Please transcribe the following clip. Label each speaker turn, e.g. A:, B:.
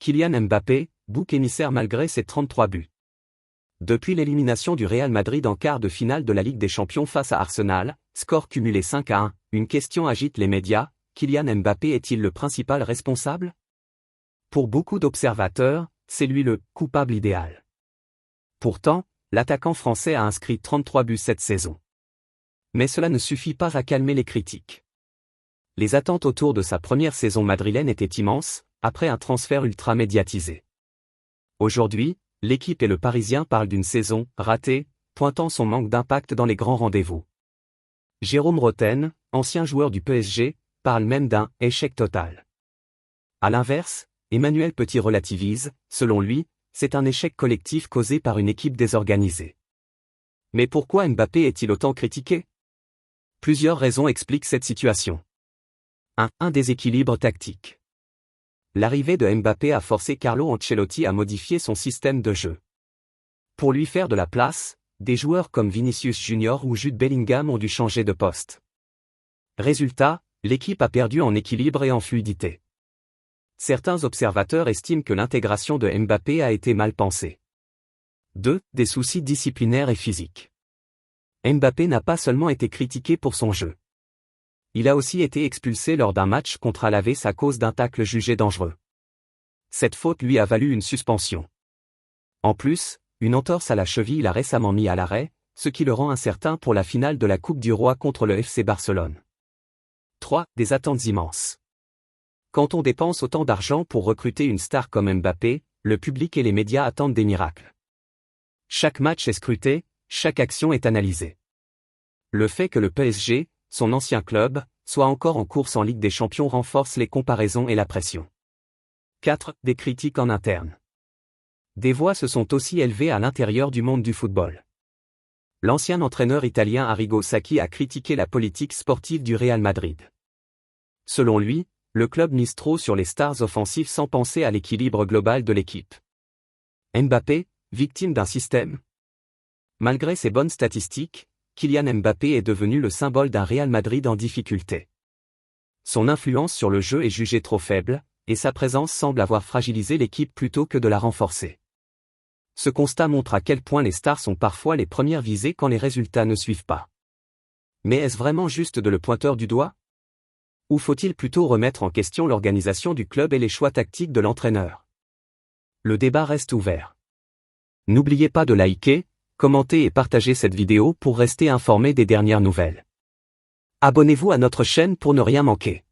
A: Kylian Mbappé, bouc émissaire malgré ses 33 buts. Depuis l'élimination du Real Madrid en quart de finale de la Ligue des Champions face à Arsenal, score cumulé 5-1, une question agite les médias: Kylian Mbappé est-il le principal responsable? Pour beaucoup d'observateurs, c'est lui le « coupable idéal ». Pourtant, l'attaquant français a inscrit 33 buts cette saison. Mais cela ne suffit pas à calmer les critiques. Les attentes autour de sa première saison madrilène étaient immenses, après un transfert ultra médiatisé. Aujourd'hui, l'équipe et le Parisien parlent d'une saison « ratée », pointant son manque d'impact dans les grands rendez-vous. Jérôme Rotten, ancien joueur du PSG, parle même d'un « échec total ». À l'inverse, Emmanuel Petit relativise: selon lui, c'est un échec collectif causé par une équipe désorganisée. Mais pourquoi Mbappé est-il autant critiqué? Plusieurs raisons expliquent cette situation. 1. Un déséquilibre tactique. L'arrivée de Mbappé a forcé Carlo Ancelotti à modifier son système de jeu. Pour lui faire de la place, des joueurs comme Vinicius Junior ou Jude Bellingham ont dû changer de poste. Résultat, l'équipe a perdu en équilibre et en fluidité. Certains observateurs estiment que l'intégration de Mbappé a été mal pensée. 2. Des soucis disciplinaires et physiques. Mbappé n'a pas seulement été critiqué pour son jeu. Il a aussi été expulsé lors d'un match contre Alaves à cause d'un tacle jugé dangereux. Cette faute lui a valu une suspension. En plus, une entorse à la cheville l'a récemment mis à l'arrêt, ce qui le rend incertain pour la finale de la Coupe du Roi contre le FC Barcelone. 3. Des attentes immenses. Quand on dépense autant d'argent pour recruter une star comme Mbappé, le public et les médias attendent des miracles. Chaque match est scruté, chaque action est analysée. Le fait que le PSG, son ancien club, soit encore en course en Ligue des Champions renforce les comparaisons et la pression. 4. Des critiques en interne. Des voix se sont aussi élevées à l'intérieur du monde du football. L'ancien entraîneur italien Arrigo Sacchi a critiqué la politique sportive du Real Madrid. Selon lui, le club mise trop sur les stars offensives sans penser à l'équilibre global de l'équipe. Mbappé, victime d'un système? Malgré ses bonnes statistiques, Kylian Mbappé est devenu le symbole d'un Real Madrid en difficulté. Son influence sur le jeu est jugée trop faible, et sa présence semble avoir fragilisé l'équipe plutôt que de la renforcer. Ce constat montre à quel point les stars sont parfois les premières visées quand les résultats ne suivent pas. Mais est-ce vraiment juste de le pointeur du doigt? Ou faut-il plutôt remettre en question l'organisation du club et les choix tactiques de l'entraîneur? Le débat reste ouvert. N'oubliez pas de liker, commenter et partager cette vidéo pour rester informé des dernières nouvelles. Abonnez-vous à notre chaîne pour ne rien manquer.